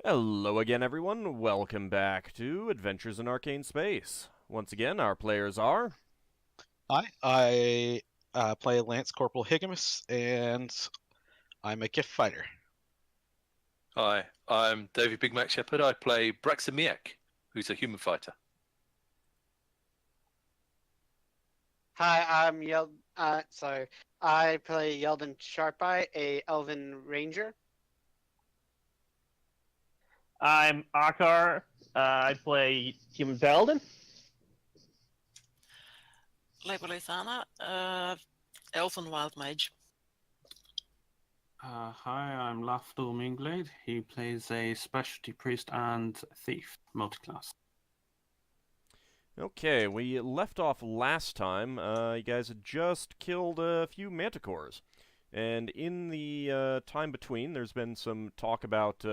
Hello again, everyone. Welcome back to Adventures in Arcane Space. Once again, our players are... I play Lance Corporal Higgimus, and I'm a Giff fighter. Hi, I'm David Big Mac Shepherd. I play Braxon, who's a human fighter. Hi, I'm I play Yeldan Sharpeye, a Elven Ranger. I'm Ockar. I play human paladin. Levalithana, elven wild mage. Hi, I'm Lafdul Minglade. He plays a specialty priest and thief, multiclass. Okay, we left off last time. You guys had just killed a few manticores. And in the time between, there's been some talk about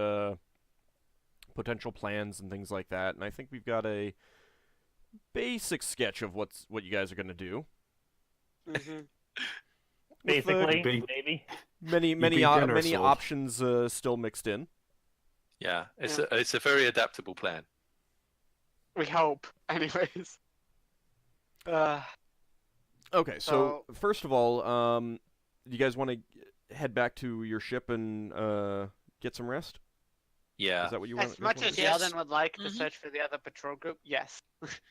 potential plans and things like that. And I think we've got a basic sketch of what you guys are going to do. Mm-hmm. Basically, big- maybe. Many generous, Lord. options still mixed in. Yeah, it's a very adaptable plan. We hope, anyways. Okay, so first of all, you guys want to head back to your ship and get some rest? Yeah. Is that what you want? As much as Yes. Yeldan would like to Mhm. search for the other patrol group, yes.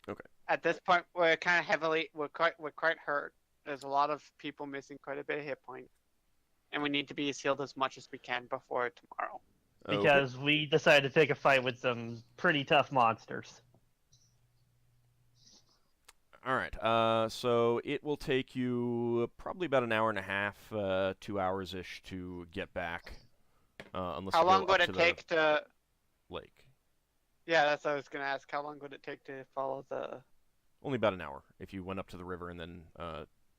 Okay. At this point, we're kind of we're quite hurt. There's a lot of people missing quite a bit of hit points, and we need to be healed as much as we can before tomorrow. Because we decided to take a fight with some pretty tough monsters. All right. So it will take you probably about an hour and a half, 2 hours ish to get back. Unless How you go long up would to it the take to? lake? Yeah, that's what I was gonna ask. How long would it take to follow the? Only about an hour if you went up to the river and then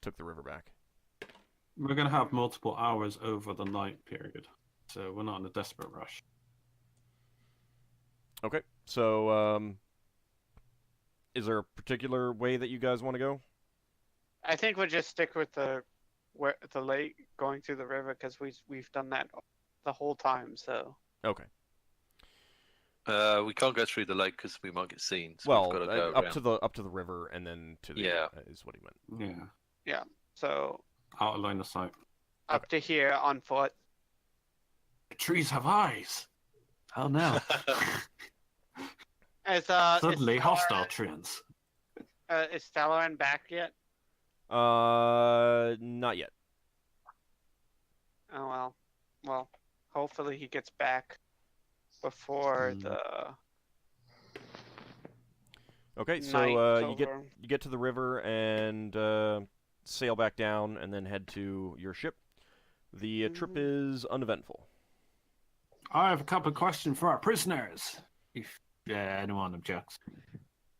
took the river back. We're going to have multiple hours over the night period, so we're not in a desperate rush. Okay. So is there a particular way that you guys want to go? I think we'll just stick with the lake going through the river because we've done that the whole time. So Okay. We can't go through the lake because we might get seen. So Well, we've got to go up around. to the river and then to the Yeah. is what he meant. Yeah, so out of line of sight. up to here on foot. Trees have eyes! How now? Is Suddenly is hostile trees. Is Talaran back yet? Not yet. Oh well, hopefully he gets back before the Okay, night so is over. you get to the river and sail back down and then head to your ship. The trip is uneventful. I have a couple of questions for our prisoners. If anyone objects.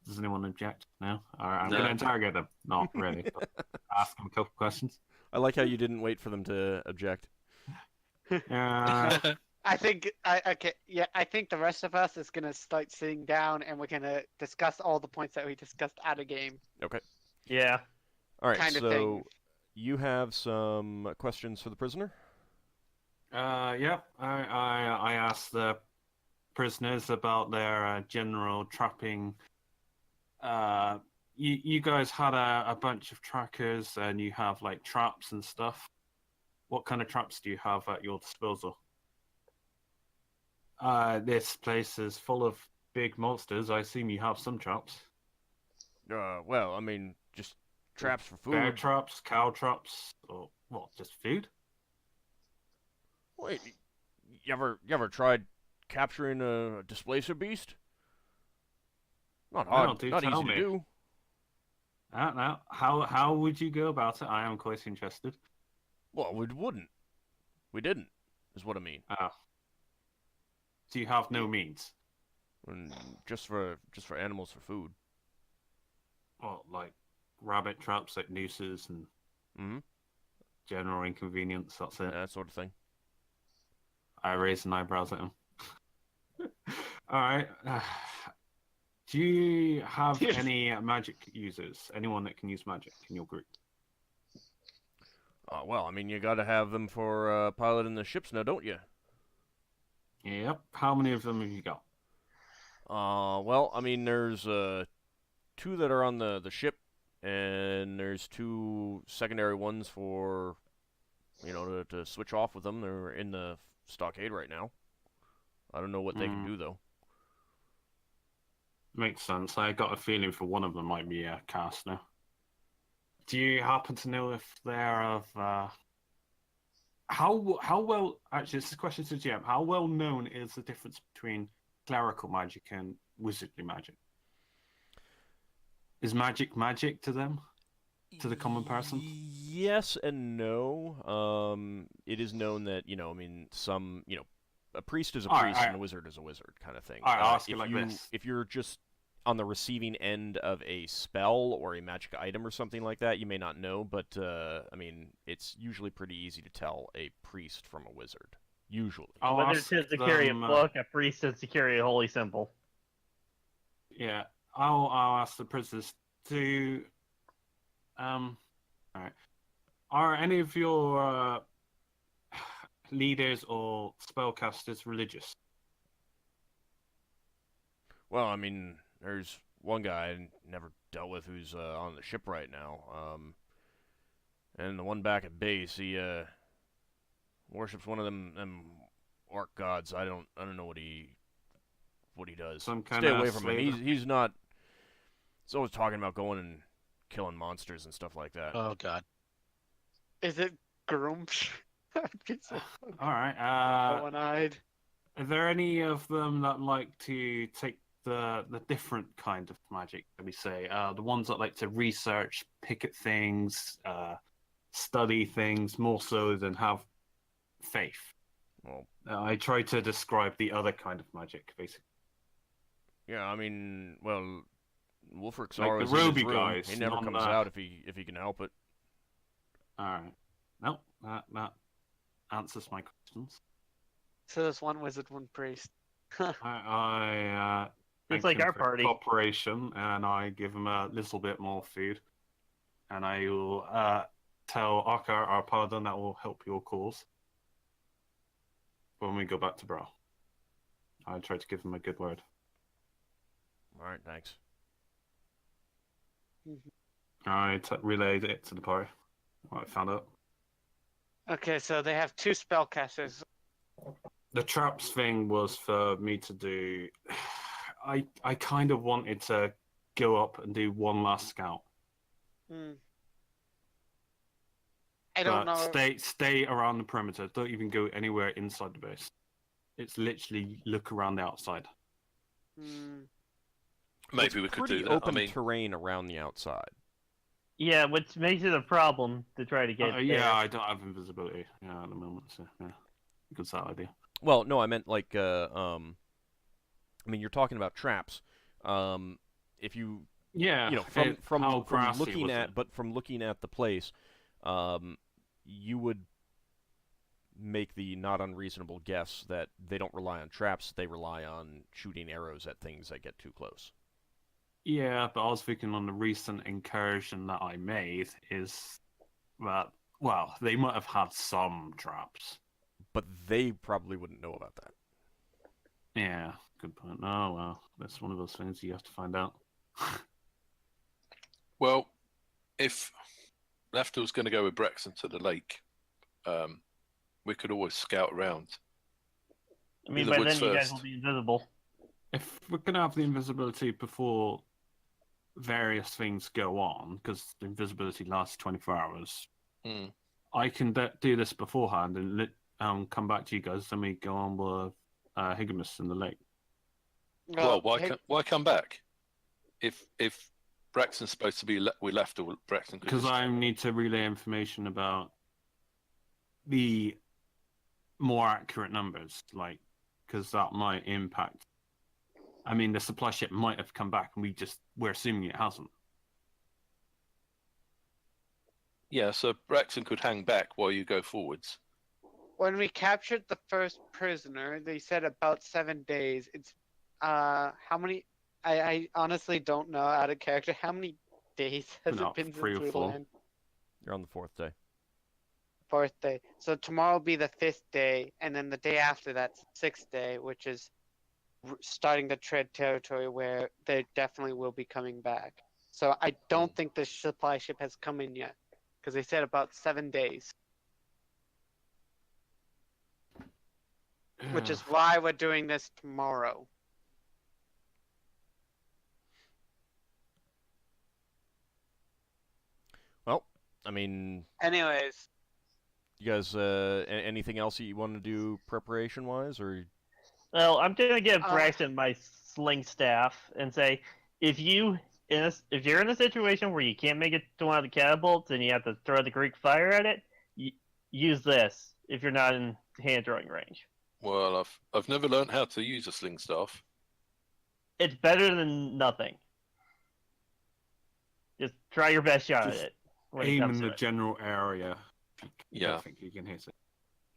Does anyone object? No? Alright, I'm No. going to interrogate them. Not really. But ask them a couple of questions. I like how you didn't wait for them to object. I think I think the rest of us is gonna start sitting down and we're gonna discuss all the points that we discussed out of game. Yeah. All right, Kind of so thing. you have some questions for the prisoner? Yeah. I asked the prisoners about their general trapping. You guys had a bunch of trackers and you have like traps and stuff. What kind of traps do you have at your disposal? This place is full of big monsters. I assume you have some traps. Well, I mean, just traps for food. Bear traps, cow traps, or what? Just food? Wait, you ever tried capturing a displacer beast? Not Well, hard, do not tell easy me. to do. Now, how would you go about it? I am quite interested. Well, we wouldn't. We didn't, is what I mean. Do you have no means? And just for animals for food. Well, like rabbit traps, like nooses, and Mm-hmm. general inconvenience. That's it. That sort of thing. I raised an eyebrows at him. All right. Do you have any magic users? Anyone that can use magic in your group? Well, I mean, you gotta have them for piloting the ships now, don't you? Yep. How many of them have you got? Well, I mean, there's two that are on the ship, and there's two secondary ones for, to switch off with them. They're in the stockade right now. I don't know what they can do though. Makes sense. I got a feeling for one of them might be a caster. Do you happen to know if they're of how well? Actually, this is a question to GM. How well known is the difference between clerical magic and wizardly magic? Is magic to them? To the common person? Yes and no. It is known that, some, a priest is a priest and a wizard is a wizard kind of thing. All right, I'll ask you like this. If you're just on the receiving end of a spell or a magic item or something like that, you may not know, but, it's usually pretty easy to tell a priest from a wizard. Usually. Whether it's to carry a book, a priest is to carry a holy symbol. Yeah, I'll ask the prisoners to. All right. Are any of your leaders or spellcasters religious? Well, I mean, there's one guy I never dealt with who's on the ship right now. And the one back at base, he worships one of them orc gods. I don't know what he does. Some kind Stay of away from him. slaver? He's not. He's always talking about going and killing monsters and stuff like that. Oh god. Is it Grumsh? I'd be so All right. one-eyed. Are there any of them that like to take the different kind of magic? Let me say, the ones that like to research, pick at things, study things more so than have faith. Well, I try to describe the other kind of magic, basically. yeah, I mean, well, Wolfric's Like the always in his Ruby room. guys, He never not comes the- out if he can help it. All right. Nope, that answers my questions. So there's one wizard, one priest. I It's thank like him our for party. cooperation, and I give him a little bit more food, and I will tell Ockar, our paladin, that will help your cause when we go back to Bro. I try to give him a good word. All right, thanks. I relayed it to the party. What I found out. Okay, so they have two spellcasters. The traps thing was for me to do. I kind of wanted to go up and do one last scout. I don't know. Stay around the perimeter. Don't even go anywhere inside the base. It's literally look around the outside. Maybe we could Pretty do that. open I mean, terrain around the outside. Yeah, which makes it a problem to try to get there. Yeah, I don't have invisibility at the moment, so yeah, good that idea. Well, no, I meant like I mean, you're talking about traps. If you Yeah, from how grassy looking was at it? from looking at the place, you would make the not unreasonable guess that they don't rely on traps, they rely on shooting arrows at things that get too close. Yeah, but I was thinking on the recent incursion that I made is that, well, they might have had some traps. But they probably wouldn't know about that. Yeah, good point. Oh, well, that's one of those things you have to find out. well, if Lafdul's going to go with Braxon to the lake, we could always scout around. I mean, in the by then woods you guys first. will be invisible. If we're going to have the invisibility before various things go on, because the invisibility lasts 24 hours, I can do this beforehand and come back to you guys, then we go on with Higgimus in the lake. Well, why come back? If Braxton's supposed to be with Lafdul, Braxton could Because just- I need to relay information about the more accurate numbers, like, because that might impact. I mean, the supply ship might have come back, and we're assuming it hasn't. Yeah, so Braxton could hang back while you go forwards. When we captured the first prisoner, they said about 7 days. It's how many? I honestly don't know out of character. How many days has About it been 3 or since we 4. landed? You're on the 4th day. 4th day. So tomorrow will be the 5th day, and then the day after that's the 6th day, which is starting to tread territory where they definitely will be coming back. So I don't think the supply ship has come in yet, because they said about 7 days, which is why we're doing this tomorrow. Well, I mean, Anyways, you guys, anything else that you want to do preparation-wise, or? Well, I'm gonna give Braxon my sling staff and say, if you're in a situation where you can't make it to one of the catapults and you have to throw the Greek fire at it, use this if you're not in hand throwing range. Well, I've never learned how to use a sling staff. It's better than nothing. Just try your best shot at it. When it Aim comes in to the it. general area. Yeah. I think you can hit it.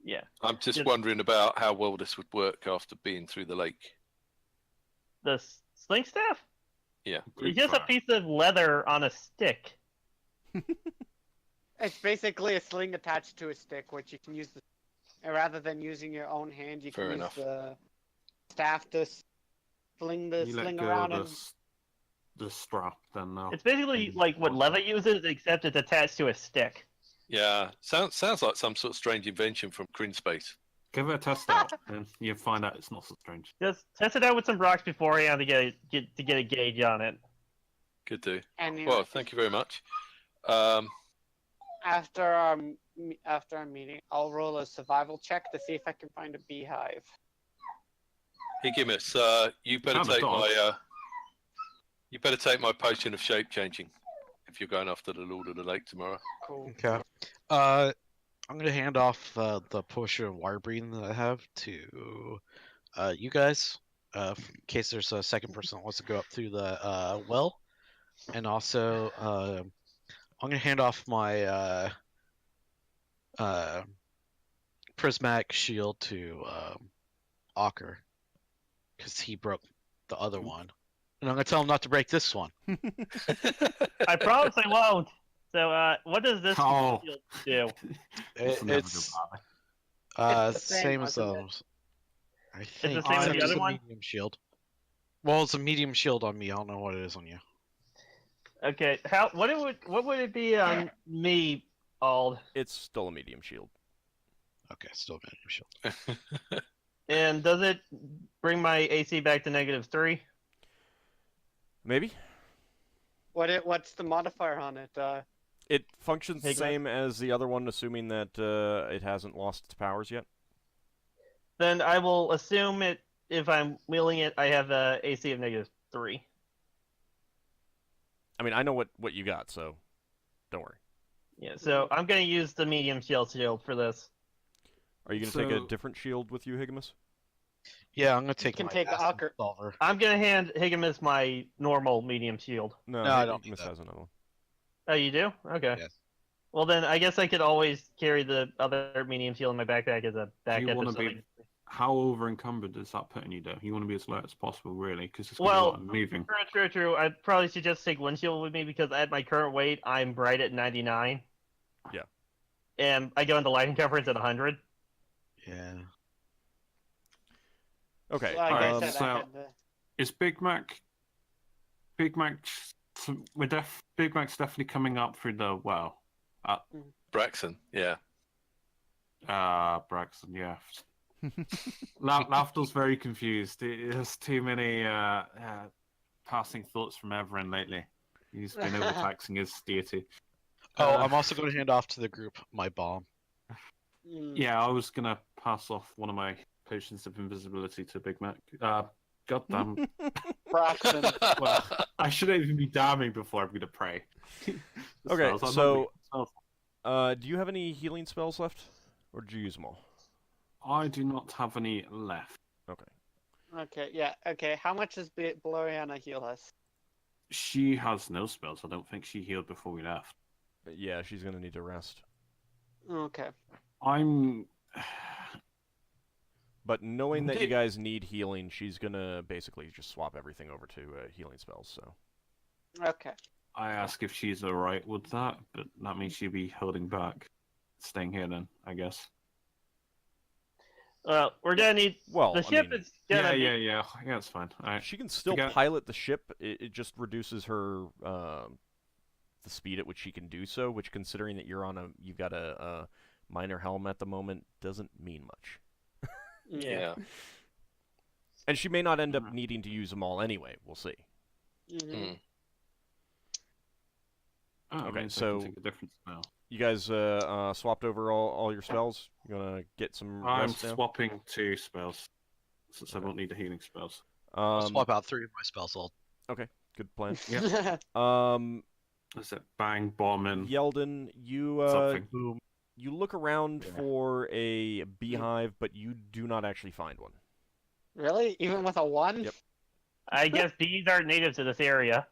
Yeah. I'm just wondering about how well this would work after being through the lake. The sling staff? Yeah. It's just a piece of leather on a stick. it's basically a sling attached to a stick, which you can use, rather than using your own hand, you Fair can enough. use the staff to fling the You sling let go around. of And the strap, then It's basically like what Leva uses, except it's attached to a stick. Yeah. Sounds like some sort of strange invention from Crin Space. give it a test out, and you find out it's not so strange. Just test it out with some rocks beforehand to get a gauge on it. Could do. Anyway, Well, thank you very much. after our meeting, I'll roll a survival check to see if I can find a beehive. Higgimus, you better Found a take dog. my potion of shape changing if you're going after the Lord of the Lake tomorrow. Cool. Okay. I'm gonna hand off the potion of wire breathing that I have to you guys, in case there's a second person that wants to go up through the well, and also I'm gonna hand off my prismatic shield to Ockar, because he broke the other one, and I'm gonna tell him not to break this one. I promise I won't. So, what does this Oh. shield do? It's never It's good, Bobby. It's the same, same as isn't it? those. I think the same as the except other it's a one? medium shield. Well, it's a medium shield on me. I don't know what it is on you. Okay, what would it be on me, Ald? It's still a medium shield. Okay, still a medium shield. And does it bring my AC back to -3? Maybe? What's the modifier on it? It functions the Hey, Glenn. same as the other one, assuming that it hasn't lost its powers yet. Then I will assume it. If I'm wheeling it, I have a AC of -3. I mean, I know what you got, so don't worry. Yeah, so I'm gonna use the medium shield for this. Are you going to take a So- different shield with you, Higgimus? Yeah, I'm gonna take can my take acid Ockar. solver. I'm gonna hand Higgimus my normal medium shield. No, No, I don't need Higgimus that. has another one. Oh, you do? Okay. Yes. Well, then I guess I could always carry the other medium shield in my backpack as a backup. wanna if be- something- How over encumbered is that putting you, though? You want to be as light as possible, really, because it's Well- going to be a lot of moving. True. I probably should just take one shield with me because at my current weight, I'm right at 99. Yeah. And I go into lighting coverage at 100. Yeah. Okay. Like I said, so- I had the... Is Big Mac? Big Mac's definitely coming up through the well. Braxon, yeah. Braxon, yeah. Lafdul's very confused. There's too many passing thoughts from Everin lately. He's been overtaxing his deity. Oh, I'm also going to hand off to the group my bomb. Yeah, I was gonna pass off one of my potions of invisibility to Big Mac. God damn. Braxton. Well, I shouldn't even be damning before I'm gonna pray. Okay, I'm not so- weak. Spells. Do you have any healing spells left? Or did you use them all? I do not have any left. Okay, yeah, okay. How much does Bloriana heal us? She has no spells. I don't think she healed before we left. Yeah, she's going to need to rest. Okay. I'm. But knowing that you Okay. guys need healing, she's going to basically just swap everything over to healing spells, so... Okay. I ask if she's alright with that, but that means she'll be holding back. staying here then, I guess. We're gonna need. Well, The I ship mean, is gonna be. Yeah, it's fine. Alright. she can still Forget- pilot the ship. It just reduces her the speed at which she can do so. Which, considering that you've got a minor helm at the moment, doesn't mean much. Yeah. And she may not end up needing to use them all anyway. We'll see. Mm. Oh, Okay, means I so- can take a different spell. You guys swapped over all your spells. You gonna get some I'm rest now? swapping 2 spells, since I won't need the healing spells. I'll swap out 3 of my spells. Good plan. Yep. Is it bang, bomb, and Yeldan, you something? you look around for a beehive, but you do not actually find one. Really? Even with a 1? Yep. I guess bees aren't native to this area.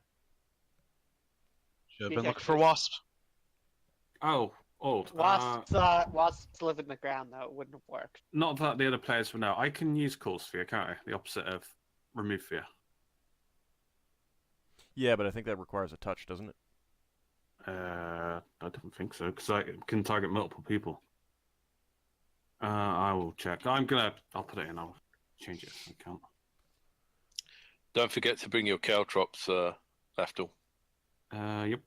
Should have been looking for wasps. Oh, old. Wasps live in the ground, though. It wouldn't have worked. Not that the other players will know. I can use Call Sphere, can't I? The opposite of Remove Fear. Yeah, but I think that requires a touch, doesn't it? I don't think so, because I can target multiple people. I will check. I'll put it in. I'll change it. I can't. Don't forget to bring your caltrops, Lafdul. Yep.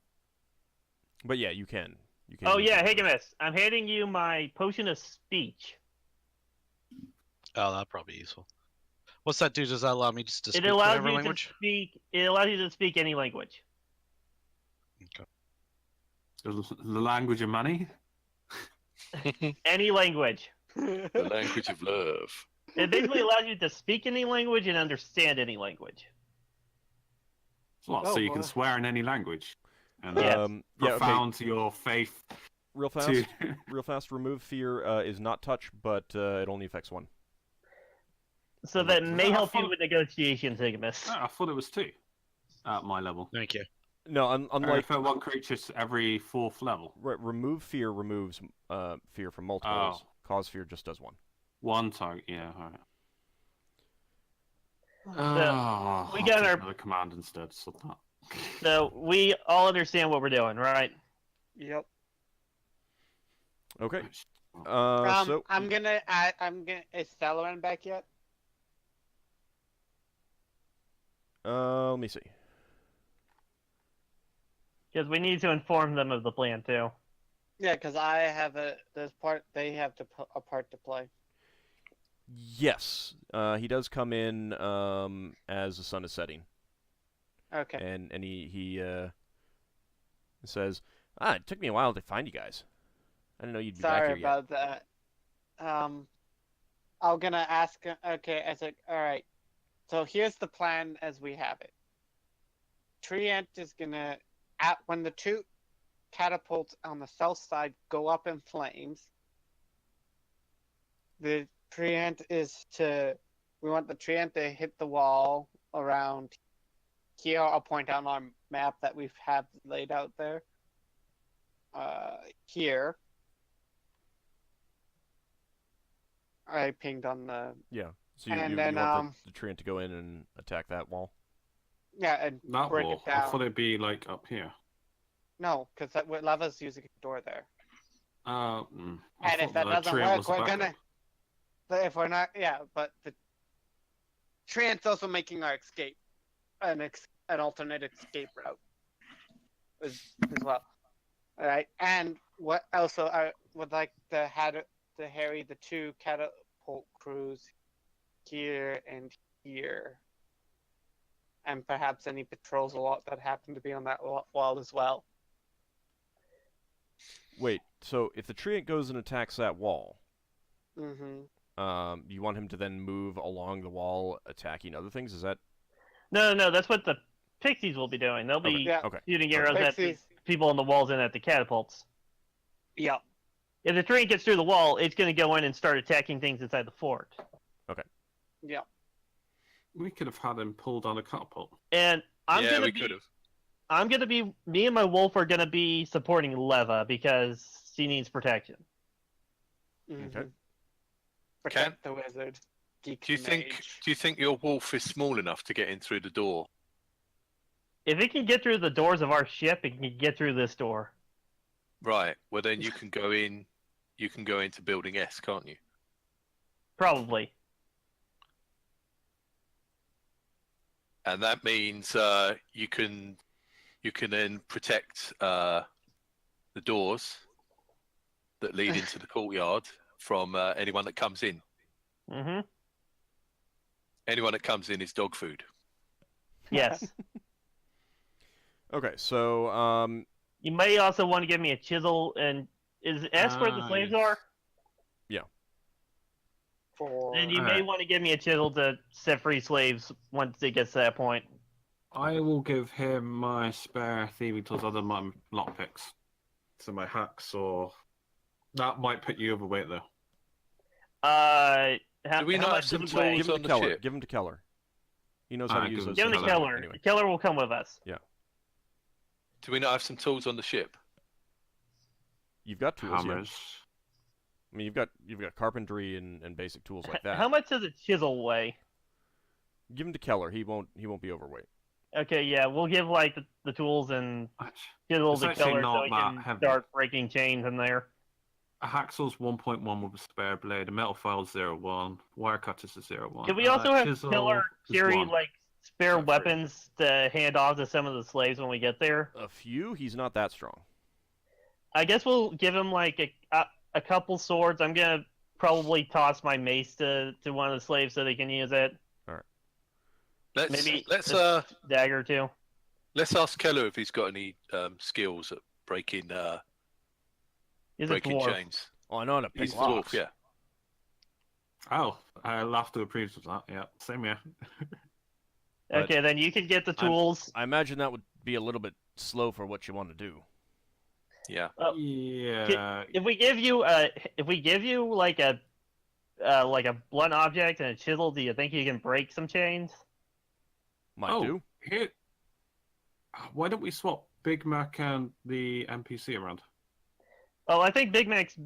But yeah, you can. You can. Oh use yeah, it. Higgimus, I'm handing you my potion of speech. Oh, that'd probably be useful. What's that do? Does that allow me just to speak It allows whatever you language? to speak. It allows you to speak any language. Okay. The language of money? Any language. The language of love. It basically allows you to speak any language and understand any language. What, Oh, so you boy. can swear in any language? And Yes. Yeah, okay. profound your faith Real fast. to... Real fast. Remove fear is not touch, but it only affects 1. So that may I help you thought- with negotiations, Higgimus. Oh, I thought it was 2 at my level. Thank you. No, unlike for 1 creature every 4th level. remove fear removes fear from multiples. Oh. Cause fear just does 1. 1 target, yeah, alright. we I'll got take our- another command instead, so that. So we all understand what we're doing, right? Yep. Okay. Well, So I'm gonna. Is Salaran back yet? let me see. Because we need to inform them of the plan too. Yeah, because I have They have a part to play. Yes, he does come in as the sun is setting, Okay. and he says, it took me a while to find you guys. I didn't know you'd be back Sorry here yet." about that. I'm gonna ask. Okay, I said, all right. So here's the plan as we have it. Treant is gonna, when the 2 catapults on the south side go up in flames, the Treant is to. We want the Treant to hit the wall around here. I'll point out on our map that we have laid out there. Here. I pinged on the Yeah. So you And then, want the treant to go in and attack that wall? and that break wall, it down. I thought it'd be like up here. No, because Lava's using a door there. I And thought if that the doesn't Treant work, was the we're backup. gonna. But if we're not, yeah, but the Treant's also making our escape an alternate escape route as well. All right, and what also I would like to harry the 2 catapult crews here and here, and perhaps any patrols that happen to be on that wall as well. Wait. So if the treant goes and attacks that wall, Mm-hmm. you want him to then move along the wall, attacking other things? Is that No, that's what the pixies will be doing. They'll be Yeah. okay? shooting arrows at the Pixies. people on the walls and at the catapults. Yeah. If the train gets through the wall, it's going to go in and start attacking things inside the fort. Yeah. We could have had him pull down a catapult. And we could have. Me and my wolf are going to be supporting Leva because she needs protection. Mm-hmm. Protect the wizard. Geek Do you think your wolf is small enough to get in through the door? If it can get through the doors of our ship, it can get through this door. Right. Well, then you can go in you can go into Building S, can't you? Probably. And that means you can then protect the doors that lead into the courtyard from anyone that comes in. Mm-hmm. Anyone that comes in is dog food. Yes. Okay, so You may also want to give me a chisel, and is S where the slaves yes. are? For Then you may Alright. want to give me a chisel to set free slaves once it gets to that point. I will give him my spare thieving tools other than my lockpicks. So my hacks or... That might put you overweight, though. How, Do we how not much have some does it weigh? tools give him on to the Keller. ship? Give him to Keller. He knows how to Alright, use give him those. Give him to things Keller. anyway. Keller will come with us. Do we not have some tools on the ship? You've got tools, yeah. Hammers. I mean, you've got carpentry and basic tools like that. How much does a chisel weigh? Give him to Keller. He won't be overweight. Okay, yeah, we'll give like the tools and Actually, chisel It's to actually Keller not so he that can heavy. start breaking chains in there. a hacksaw's 1.1 with a spare blade. A metal file's 0.1. Wire cutter's a 0.1. Can we also have chisel Keller is carry 1. like spare Not free. weapons to hand off to some of the slaves when we get there? A few. He's not that strong. I guess we'll give him like a couple swords. I'm gonna probably toss my mace to one of the slaves so they can use it. Maybe Let's dagger too. let's ask Keller if he's got any skills at breaking He's a breaking dwarf. chains. Oh, I know how to He's pick a dwarf, locks. yeah. Oh, Lafdul approves of that. Yeah, same here. But Okay, then you can get the tools. I imagine that would be a little bit slow for what you want to do. Yeah. Yeah. If we give you like a blunt object and a chisel, do you think you can break some chains? Might do. Here. Why don't we swap Big Mac and the NPC around? Oh, I think Big Mac's.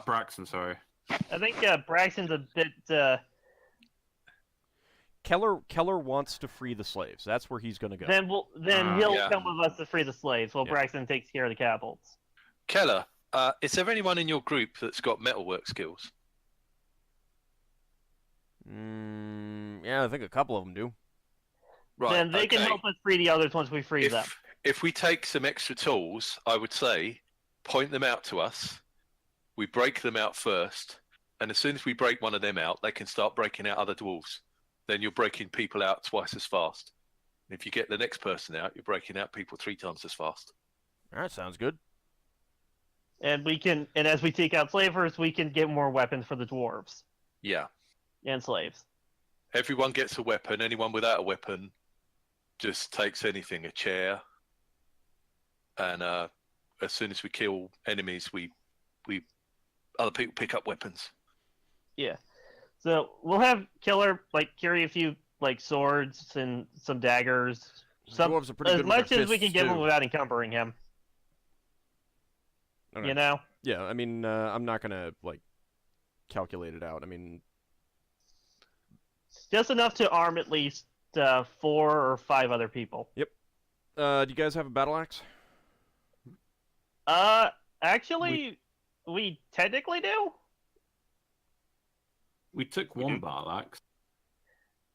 Braxon, sorry. I think Braxton's a bit. Keller wants to free the slaves. That's where he's going to go. Then he'll Yeah. come with us to free the slaves while Yeah. Braxton takes care of the catapults. Keller, is there anyone in your group that's got metalwork skills? Yeah, I think a couple of them do. Right. Then they can okay. help us free the others once we free them. If we take some extra tools, I would say point them out to us. We break them out first, and as soon as we break one of them out, they can start breaking out other dwarves. Then you're breaking people out twice as fast. And if you get the next person out, you're breaking out people 3 times as fast. All right, sounds good. And as we take out slavers, we can get more weapons for the dwarves Yeah. and slaves. Everyone gets a weapon. Anyone without a weapon just takes anything, a chair. And as soon as we kill enemies, we other people pick up weapons. Yeah. So we'll have Killer carry a few swords and some daggers. Dwarves are pretty As good with much their as we can fists, give him too. without encumbering him. Okay. You know? Yeah, I mean, I'm not gonna calculate it out. I mean, Just enough to arm at least 4 or 5 other people. do you guys have a battle axe? Actually, we technically do. We took We one do. battle axe.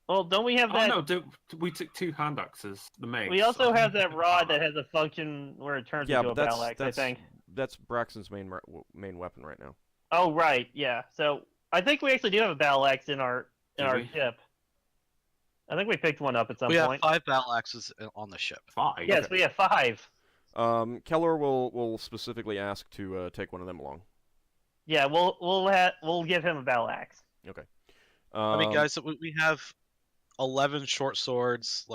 Well, don't we have Oh that? no, we took 2 hand axes. The mace. We also have that rod that has a function where it turns Yeah, into but a battle axe, I think. that's Braxton's main weapon right now. Oh, right, yeah. So I think we actually do have a battle axe in our Do we? ship. I think we picked one up at some We have point. 5 battle axes on the ship. 5. Yes, we have 5. Keller will specifically ask to take one of them along. Yeah, we'll give him a battle axe. Okay. I mean, guys, we have 11 short swords,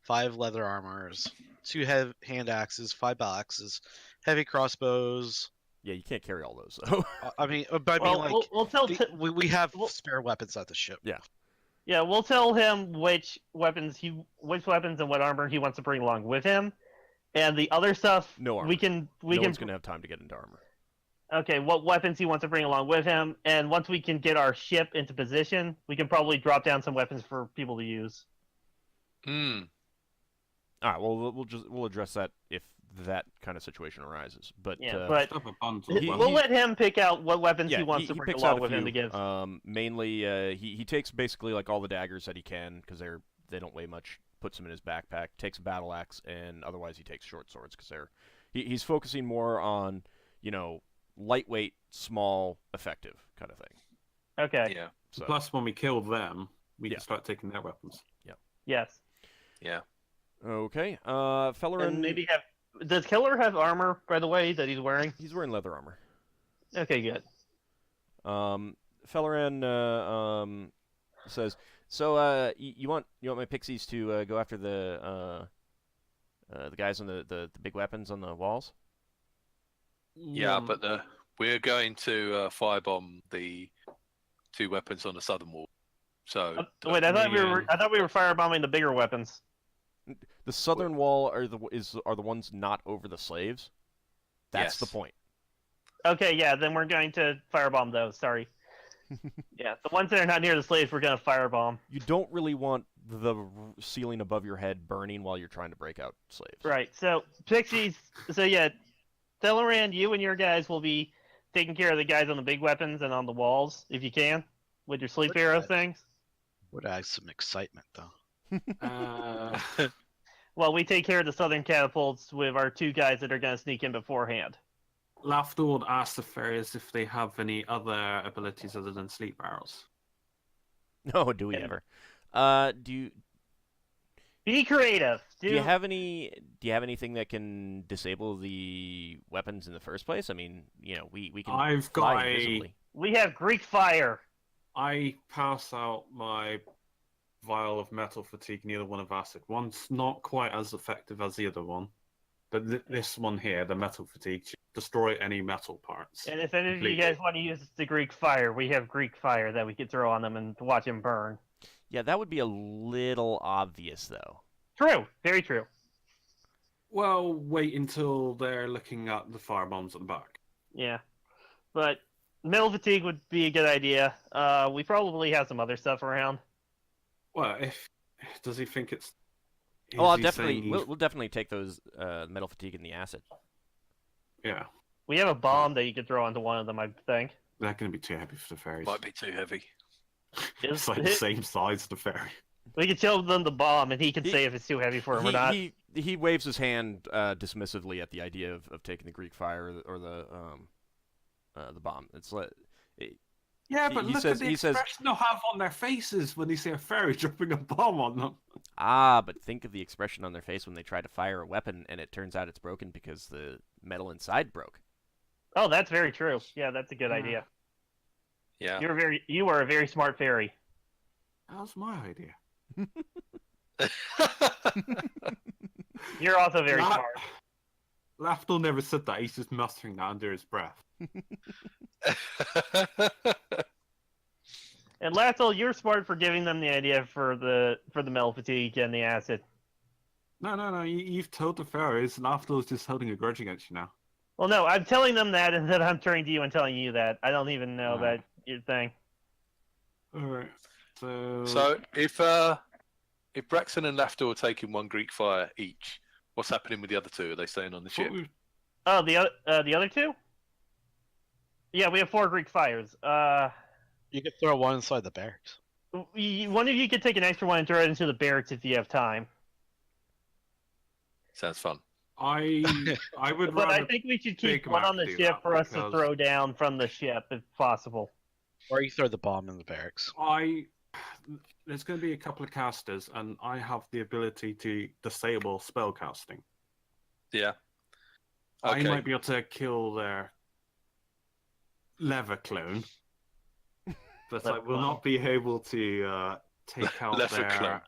5 leather armors, 2 hand axes, 5 battle axes, heavy crossbows. Yeah, you can't carry all those though. I mean, We'll tell. we have we'll- spare weapons at the ship. Yeah, we'll tell him which weapons and what armor he wants to bring along with him, and the other stuff. No armor. We can. No one's gonna have time to get into armor. Okay, what weapons he wants to bring along with him, and once we can get our ship into position, we can probably drop down some weapons for people to use. Hmm. All right. Well, we'll address that if that kind of situation arises. But Yeah, but Stuff a bunch of He- weapons. we'll let him pick out what weapons yeah, he wants to he bring picks out along a with him to few. give. Mainly, he takes basically like all the daggers that he can because they don't weigh much. Puts them in his backpack. Takes a battle axe, and otherwise he takes short swords because he's focusing more on lightweight, small, effective kind of thing. Okay. Yeah. So Plus, when we kill them, we Yeah. can start taking their weapons. Yes. Yeah. okay, And Fellerin. maybe have. Does Killer have armor, by the way, that he's wearing? He's wearing leather armor. Okay, good. Fellerin says, "So, you want my pixies to go after the guys on the big weapons on the walls?" Yeah, but we're going to firebomb the 2 weapons on the southern wall. So Wait, I thought we were firebombing the bigger weapons. The southern wall are the ones not over the slaves. That's the Yes. point. Okay, yeah, then we're going to firebomb those. Sorry. Yeah, the ones that are not near the slaves, we're going to firebomb. You don't really want the ceiling above your head burning while you're trying to break out slaves. Right. So Pixies. So yeah, Teleran, you and your guys will be taking care of the guys on the big weapons and on the walls, if you can, with your sleep arrow things. Would add some excitement though. Well, we take care of the southern catapults with our 2 guys that are going to sneak in beforehand. Lafdul asked the fairies if they have any other abilities other than sleep arrows. No, do we Yeah. ever? Do you Be creative. do you have anything that can disable the weapons in the first place? I mean, we can I've fly got invisibly. We have Greek fire. I pass out my vial of metal fatigue and the other one of acid. One's not quite as effective as the other one, but this one here, the metal fatigue, should destroy any metal parts. And if any of you completely. guys want to use the Greek fire, we have Greek fire that we could throw on them and watch them burn. Yeah, that would be a little obvious, though. True. Very true. Well, wait until they're looking at the firebombs at the back. Yeah. But metal fatigue would be a good idea. We probably have some other stuff around. Well, does he think it's? Oh, I'll is he definitely saying we'll definitely take those metal fatigue and the acid. Yeah, We have a bomb that you could throw onto one of them, I think. they're going to be too heavy for the fairies. might be too heavy. It's like the same size as the fairy. We could show them the bomb, and he can He- say if it's too heavy for him or not. He waves his hand dismissively at the idea of taking the Greek fire or the bomb. It's like Yeah, He- but he look says- at the he says- expression they'll have on their faces when they see a fairy dropping a bomb on them. but think of the expression on their face when they try to fire a weapon and it turns out it's broken because the metal inside broke. Oh, that's very true. Yeah, that's a good idea. Yeah. You are a very smart fairy. That was my idea. You're also very La- smart. Lafdul never said that. He's just mustering that under his breath. And Lassel, you're smart for giving them the idea for the metal fatigue and the acid. No. You've told the fairies, and Lafdul's just holding a grudge against you now. Well, no, I'm telling them that, and then I'm turning to you and telling you that. I don't even know Oh. that your thing. Alright. So. So if Braxon and Lafdul are taking 1 Greek fire each, what's happening with the other 2? Are they staying on the ship? Oh, the other 2? Yeah, we have 4 Greek fires. You could throw one inside the barracks. One of you could take an extra one and throw it into the barracks if you have time. Sounds fun. I would But rather. I think we should keep Big one Mac on the do ship that for us to because- throw down from the ship if possible. Or you throw the bomb in the barracks. There's going to be a couple of casters, and I have the ability to disable spell casting. Yeah. I Okay. might be able to kill their leather clone, but I will not be able to take out Leather their clone.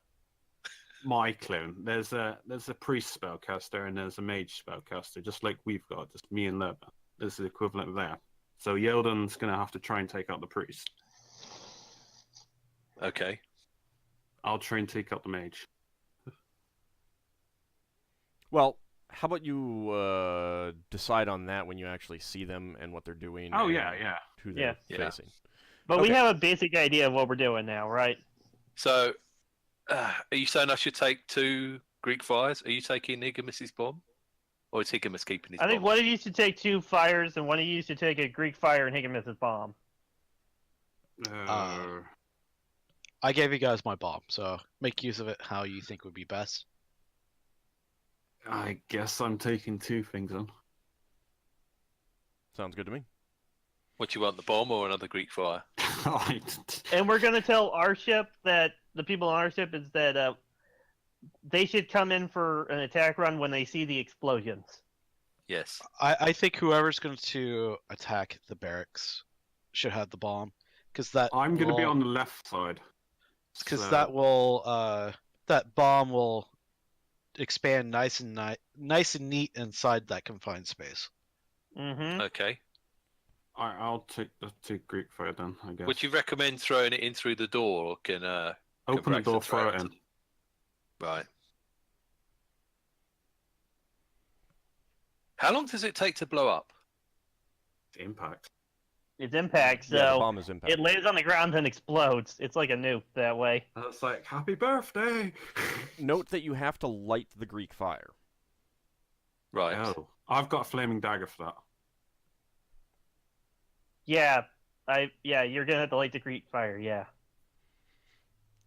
my clone. There's a priest spellcaster and there's a mage spellcaster, just like we've got, just me and Leather. There's the equivalent there. So Yeldan's going to have to try and take out the priest. Okay. I'll try and take out the mage. Well, how about you decide on that when you actually see them and what they're doing? Oh and yeah. who they're Yeah. facing. But we Okay. have a basic idea of what we're doing now, right? So, are you saying I should take 2 Greek fires? Are you taking Higgimus's bomb? Or is Higgimus keeping his I think bomb? one of you should take 2 fires, and one of you should take a Greek fire and Higgimus's bomb. I gave you guys my bomb, so make use of it how you think would be best. I guess I'm taking 2 things on. Sounds good to me. What do you want, the bomb or another Greek fire? And we're gonna tell our ship that the people on our ship is that they should come in for an attack run when they see the explosions. Yes. I think whoever's going to attack the barracks should have the bomb, because that I'm going to be on the left side. because so- that will that bomb will expand nice and neat inside that confined space. Mm-hmm. Okay. I'll take the 2 Greek fire then, I guess. Would you recommend throwing it in through the door, or can Open the Braxon door, throw throw it it in. Right. How long does it take to blow up? Impact. It's impact, so Yeah, the bomb is impact. it lands on the ground and explodes. It's like a nuke that way. And it's like, happy birthday! Note that you have to light the Greek fire. Right. Oh, I've got a flaming dagger for that. Yeah, you're gonna have to light the Greek fire. Yeah.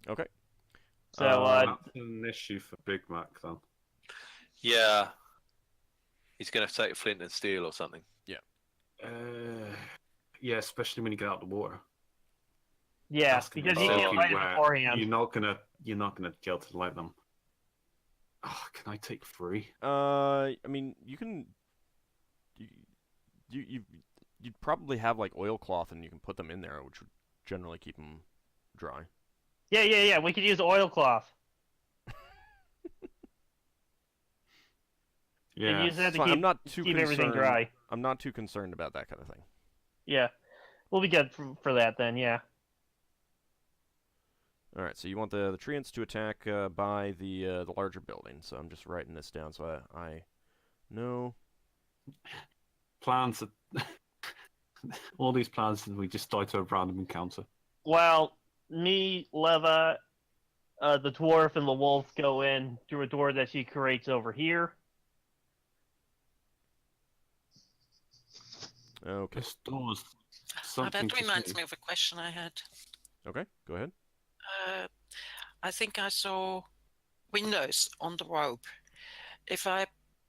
Okay. So That's an issue for Big Mac then. Yeah. He's going to have to take a flint and steel or something. Yeah, especially when you get out of the water. yeah, That's gonna because be you can't tricky light it where beforehand. You're not gonna be able to light them. Oh, can I take 3? I mean, you can. You'd probably have like oilcloth, and you can put them in there, which would generally keep them dry. Yeah. We could use oilcloth. And Yeah. use that It's to fine. keep, I'm not too keep concerned. everything dry. I'm not too concerned about that kind of thing. Yeah, we'll be good for that then. Yeah. All right, so you want the treants to attack by the larger building. So I'm just writing this down so I know. Plans. All these plans, we just die to a random encounter. Well, me, Leva, the dwarf, and the wolf go in through a door that she creates over here. Okay. This door's Oh, something. that reminds me of a question I had. Okay. Go ahead. I think I saw windows on the rope. If I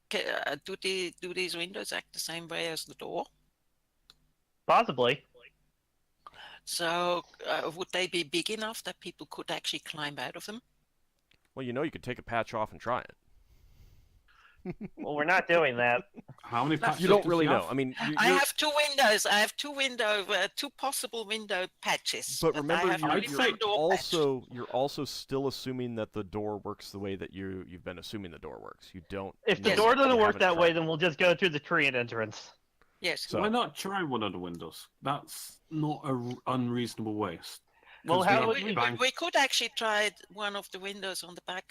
do these windows act the same way as the door? Possibly. So would they be big enough that people could actually climb out of them? Well, you could take a patch off and try it. Well, we're not doing that. How many patches You don't does really he know. have? I mean, I have 2 windows. I have 2 possible window patches. but I remember, have you're, only you're one door patch. also still assuming that the door works the way that you've been assuming the door works. You don't. If the Yes. door You doesn't work haven't that way, tried. then we'll just go through the treant entrance. Yes. So- Why not try one of the windows? That's not an unreasonable waste. Well, 'Cause how we would have we- bank- We could actually try one of the windows on the back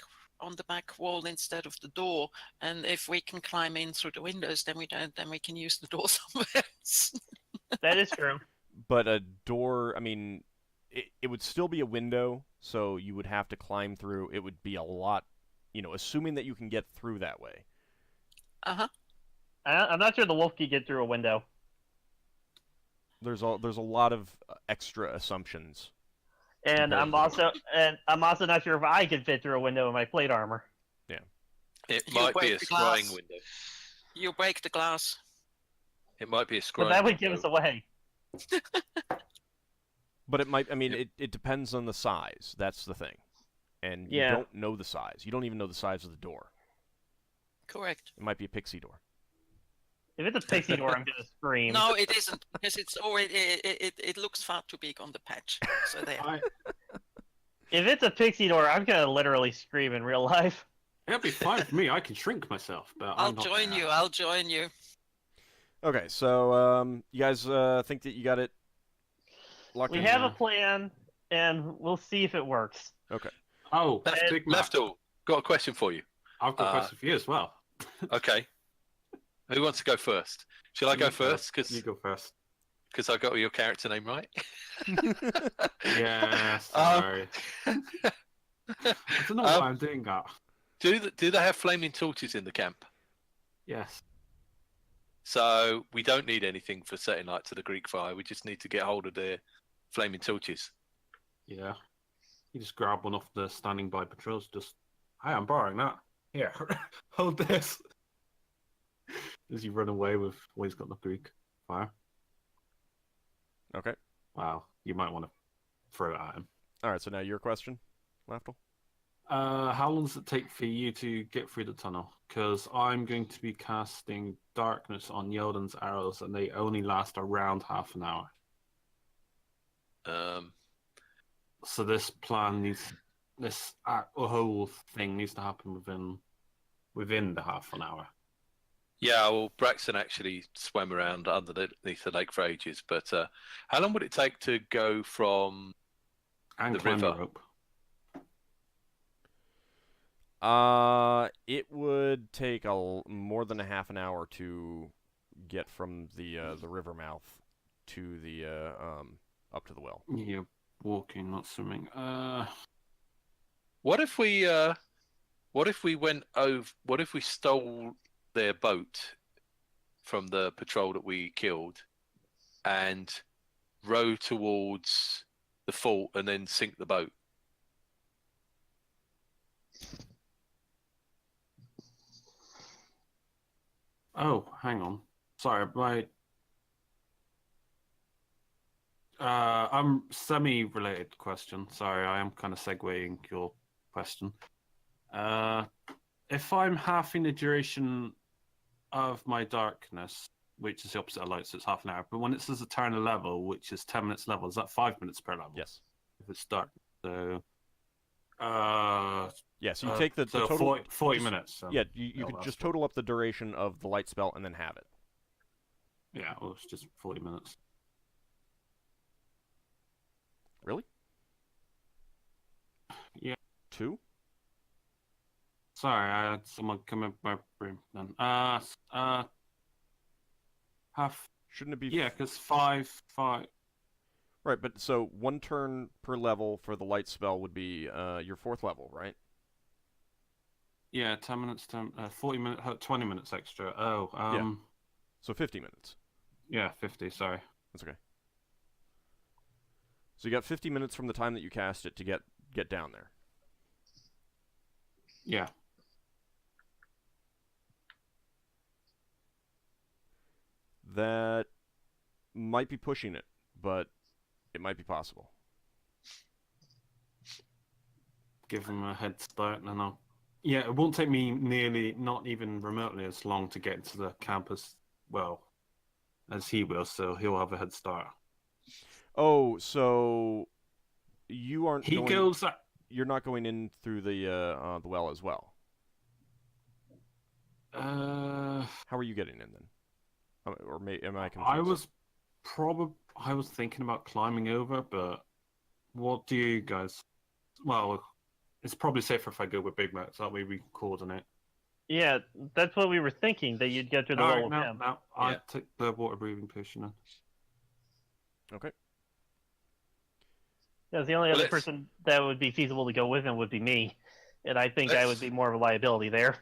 wall instead of the door, and if we can climb in through the windows, then we can use the door somewhere else. That is true. But a door, I mean, it would still be a window, so you would have to climb through. It would be a lot, assuming that you can get through that way. Uh-huh. I'm not sure the wolf could get through a window. There's a lot of extra assumptions. And I'm also not sure if I could fit through a window in my plate armor. It You might be break a the glass. scrying window. You break the glass. It might be a scrying But that would give window. us away. But it might, I mean, it depends on the size. That's the thing. And you Yeah. don't know the size. You don't even know the size of the door. Correct. It might be a pixie door. If it's a pixie door, I'm gonna scream. No, it isn't, because it's already it looks far too big on the patch. So there. If it's a pixie door, I'm gonna literally scream in real life. It'll be fine for me. I can shrink myself, but I'll I'm not join gonna. you. I'll join you. Okay, so you guys think that you got it locked We in? have a plan, and we'll see if it works. Okay. Oh, Uh, Big Mac. Lafdul, got a question for you. I've got a question for you as well. Okay. Who wants to go first? Shall I go first? You go first. Because I got your character name right. Yeah, sorry. I don't know why I'm doing that. Do they have flaming torches in the camp? Yes. So we don't need anything for setting light to the Greek fire. We just need to get hold of the flaming torches. Yeah. You just grab one off the standing by patrols. Just, hey, I'm borrowing that. Here, hold this. As you run away with what he's got the Greek fire. Okay. Wow, you might want to throw it at him. All right. So now your question, Lafdul. How long does it take for you to get through the tunnel? Because I'm going to be casting darkness on Yeldan's arrows, and they only last around half an hour. So this plan needs, whole thing needs to happen within the half an hour. Yeah, well, Braxon actually swam around underneath the lake for ages. But how long would it take to go from And the climb the river? rope. It would take more than a half an hour to get from the river mouth to the up to the well. Yeah, walking, not swimming. What if we went over? What if we stole their boat from the patrol that we killed and row towards the fort and then sink the boat? Oh, hang on. Sorry, I'm semi-related question. Sorry, I am kind of segueing your question. If I'm halving the duration of my darkness, which is the opposite of light, so it's half an hour, but when it says eternal level, which is 10 minutes level, is that 5 minutes per level? Yes. If it's dark, so Yeah. So you take the so total 40 minutes. So Yeah, you it'll could last just for- total up the duration of the light spell and then have it. Yeah, well, it's just 40 minutes. Really? Yeah. 2? Sorry, I had someone come in my room then. Half. Shouldn't it be? Yeah, because five. Right, but so 1 turn per level for the light spell would be your 4th level, right? Yeah, 10 minutes, 40 minutes, 20 minutes extra. Oh, Yeah. So 50 minutes. yeah, 50. Sorry. That's okay. So you got 50 minutes from the time that you cast it to get down there. Yeah. That might be pushing it, but it might be possible. Give him a head start, and then I'll. Yeah, it won't take me nearly, not even remotely as long to get to the campus. Well, as he will, so he'll have a head start. Oh, so you aren't. He going, goes. You're not going in through the well as well. How are you getting in then? Or am I confused? I was thinking about climbing over, but what do you guys? Well, it's probably safer if I go with Big Mac, so that way we coordinate. Yeah, that's what we were thinking, that you'd get to the well with him. No, I took the water breathing potion then. Okay. Yeah, the only other person that would be feasible to go with him would be me, and I think I would be more of a liability there.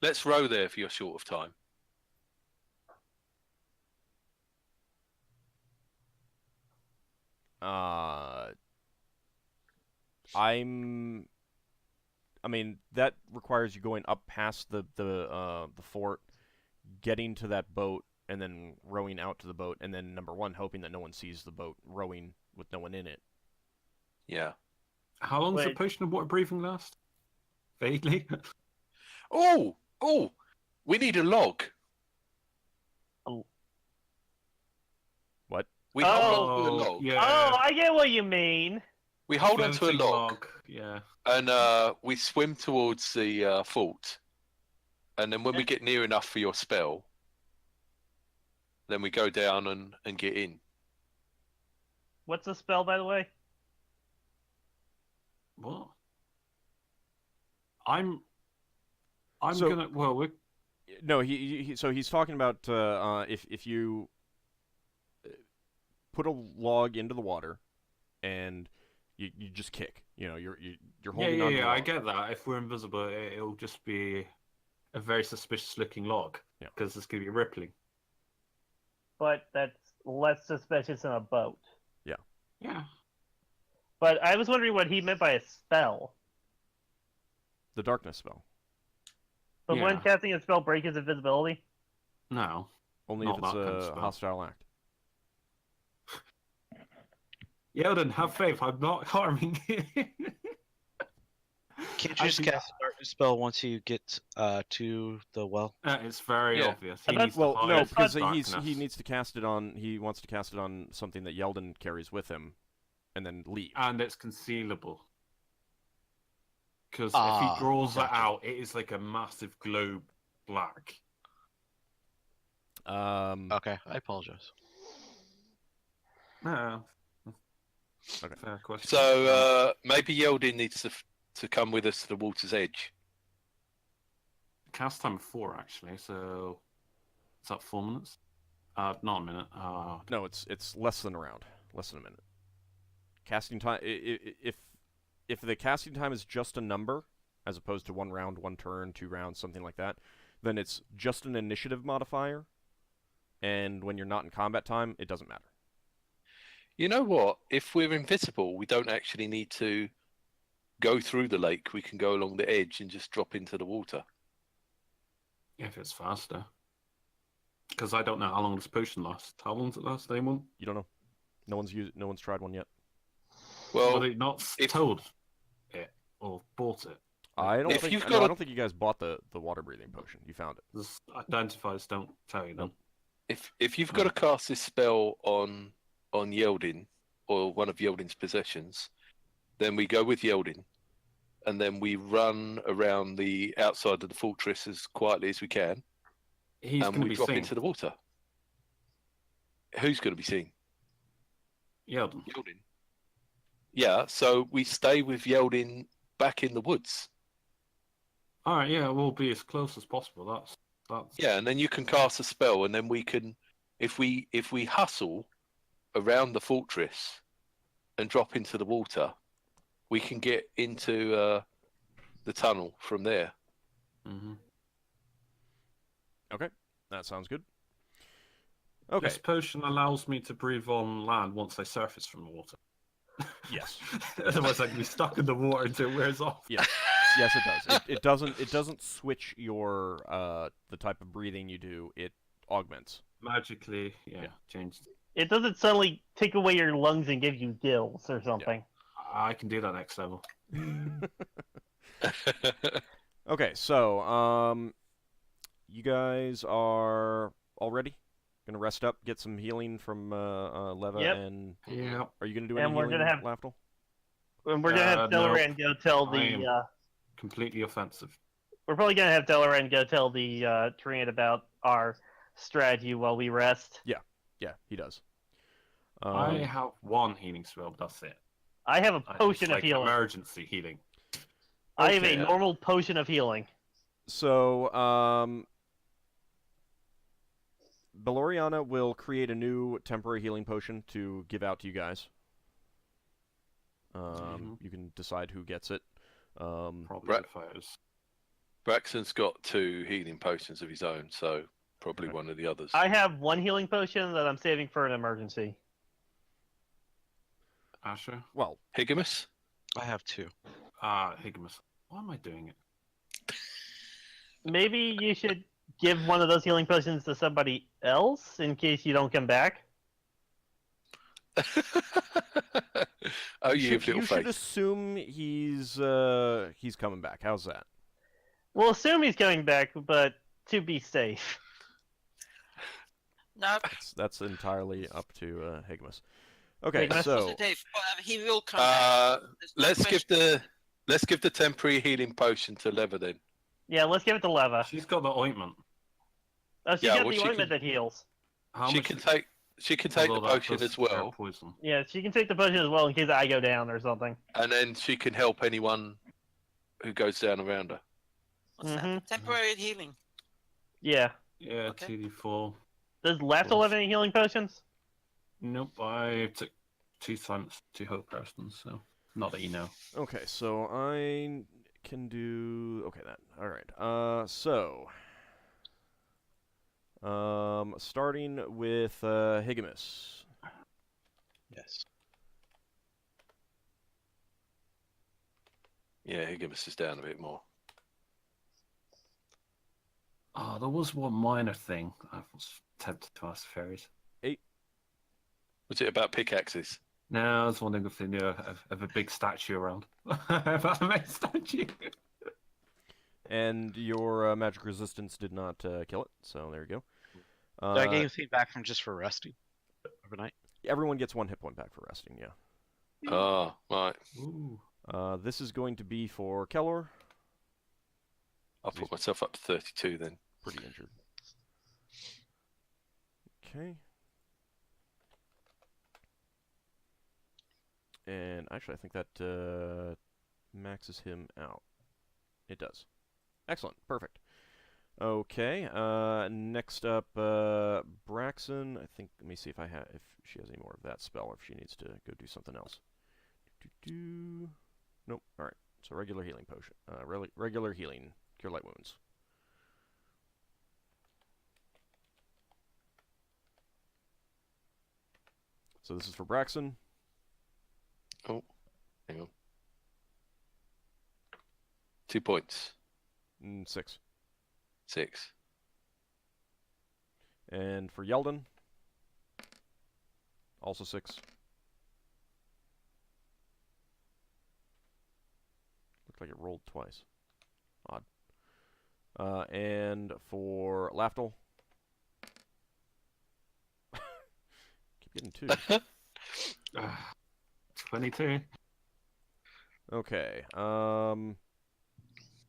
Let's row there if you're short of time. I mean, that requires you going up past the fort, getting to that boat, and then rowing out to the boat, and then number 1, hoping that no one sees the boat rowing with no one in it. Yeah. How long does the potion of water breathing last? Vaguely. Oh, we need a log. What? We hold on to a log. Yeah. Oh, I get what you mean. We hold on to a log. Yeah. And we swim towards the fort. And then when we get near enough for your spell, then we go down and get in. What's the spell, by the way? What? I'm So- gonna. Well, we're. No, so he's talking about if you put a log into the water and you just kick. You know, you're holding on to the I log. get that. If we're invisible, it'll just be a very suspicious-looking log. Yeah. Because it's going to be rippling. But that's less suspicious than a boat. Yeah. But I was wondering what he meant by a spell. The darkness spell. But Yeah. when casting a spell break his invisibility? No. Only Not if it's that kind of a spell. hostile act. Yeldan, have faith. I'm not harming you. Can't you just Actually- cast a darkness spell once you get to the well? It's very Yeah. obvious. He Well, needs to Well, hide no, his because darkness. he needs to cast it on. He wants to cast it on something that Yeldan carries with him, and then leave. And it's concealable. Because if Ah, he draws that gotcha. out, it is like a massive globe black. Okay, I apologize. No. Okay. Fair question. So maybe Yeldan needs to come with us to the water's edge. Cast time of 4, actually, so... Is that 4 minutes? Not a minute. No, it's less than a round, less than a minute. Casting time. If the casting time is just a number, as opposed to 1 round, 1 turn, 2 rounds, something like that, then it's just an initiative modifier. And when you're not in combat time, it doesn't matter. You know what? If we're invisible, we don't actually need to go through the lake. We can go along the edge and just drop into the water. if it's faster. Because I don't know how long this potion lasts. How long does it last, anyone? You don't know. No one's tried one yet. Well, Were they not if- told it or bought it? I don't If think. you've No, got I a- don't think you guys bought the water breathing potion. You found it. Just identifiers don't tell you them. if you've got to cast this spell on Yeldan or one of Yeldan's possessions, then we go with Yeldan, and then we run around the outside of the fortress as quietly as we can, He's and going to we be drop seen. into the water. Who's going to be seen? Yeldan. Yeldan. Yeah, so we stay with Yeldan back in the woods. All right, yeah, we'll be as close as possible. That's Yeah, and then you can cast a spell, and then we can, if we hustle around the fortress and drop into the water, we can get into the tunnel from there. Mhm. Okay, that sounds good. Okay. This potion allows me to breathe on land once I surface from the water. Yes. Otherwise, I can be stuck in the water until it wears off. Yes. Yes, it does. It doesn't. It doesn't switch your the type of breathing you do. It augments. Magically, yeah, Yeah. changed. It doesn't suddenly take away your lungs and give you gills or something. I can do that next level. Okay, so you guys are all ready? Gonna rest up, get some healing from Leva, Yep. and Yeah. are you gonna do And any we're healing, gonna have- Lafdul? And we're gonna have no. Delaran go tell I am- the. Completely offensive. We're probably gonna have Delaran go tell the Treant about our strategy while we rest. Yeah, he does. I have one healing spell, but that's it. I have a It's potion of like healing. emergency healing. I have a Okay. normal potion of healing. So, Beloriana will create a new temporary healing potion to give out to you guys. You can decide who gets it. Probably Right. the fires. Braxon's got 2 healing potions of his own, so probably Okay. one of the others. I have one healing potion that I'm saving for an emergency. Asher? Well, Higgimus? I have 2. Higgimus. Why am I doing it? Maybe you should give one of those healing potions to somebody else in case you don't come back. Oh, you little you should face. assume he's coming back. How's that? We'll assume he's coming back, but to be safe. No, That's entirely up to Higgimus. Okay, Higgimus? so positive. He will come back. There's no Let's give the temporary healing potion to Leva then. Yeah, let's give it to Leva. She's got the ointment. Oh, she Yeah, got well, the she ointment can- that heals. How She much can is- take the although that potion does as cure well, Poison. Yeah, she can take the potion as well in case I go down or something. and then she can help anyone who goes down around her. What's that? Mhm. Temporary healing. Yeah. Yeah, Okay. 2d4. Does Lafdul have any healing potions? Nope, I took 2 times 2 whole persons, so not that you know. okay, so I can do... Okay, that. Alright. Starting with Higgimus. Yes. Yeah, Higgimus is down a bit more. Oh, there was one minor thing I was tempted to ask the fairies. Was it about pickaxes? No, I was wondering if they knew of a big statue around. About a main statue. And your magic resistance did not kill it, so there you go. Did I get anything back from just for resting overnight? Everyone gets 1 hit point back for resting, yeah. Oh, right. Ooh. This is going to be for Kellor. I'll put myself up to 32 then. Pretty injured. Okay. And actually, I think that maxes him out. It does. Excellent. Perfect. Okay. Next up, Braxon. I think. Let me see if she has any more of that spell, or if she needs to go do something else. Nope. All right. So regular healing potion. Regular healing. Cure light wounds. So this is for Braxon. Oh, hang on. 2 points. 6. 6. And for Yeldan. Also 6. Looked like it rolled twice. Odd. And for Lafdul. Keep getting 2. 22. Okay. So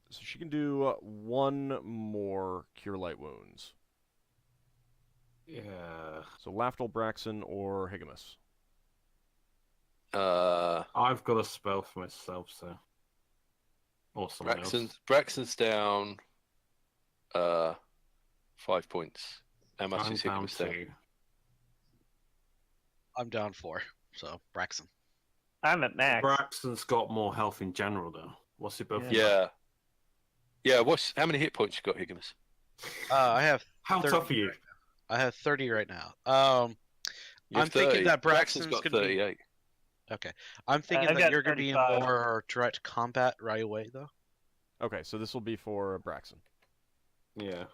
she can do 1 more Cure Light Wounds. Yeah. So Lafdul, Braxon, or Higgimus. I've got a spell for myself, so. Or someone else. Braxton's down 5 points. How much I'm is down Higgimus down? 2. I'm down 4, so Braxon. I'm at max. Braxton's got more health in general, though. What's it both? Yeah. Yeah, how many hit points you got, Higgimus? I have. How 30 tough are you? right now. I have 30 right now. You have I'm thinking 30. that Braxton's Braxton's got gonna be 38. okay. I'm thinking I've that got you're gonna be in 35. more direct combat right away, though. Okay, so this will be for Braxon. Yeah.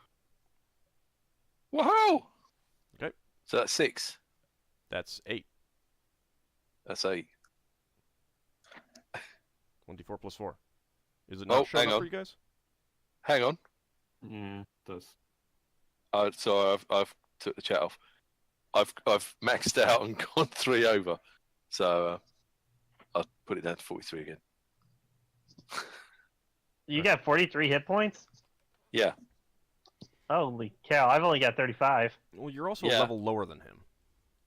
Woohoo! Okay. So that's 6. That's 8. That's 8. 1d4 plus 4. Is it not showing hang up on. for you guys? Hang on. Yeah, it does. So I've took the chat off. I've maxed out and gone 3 over. So I'll put it down to 43 again. You got 43 hit points? Yeah. Holy cow, I've only got 35. Well, you're also a Yeah. level lower than him.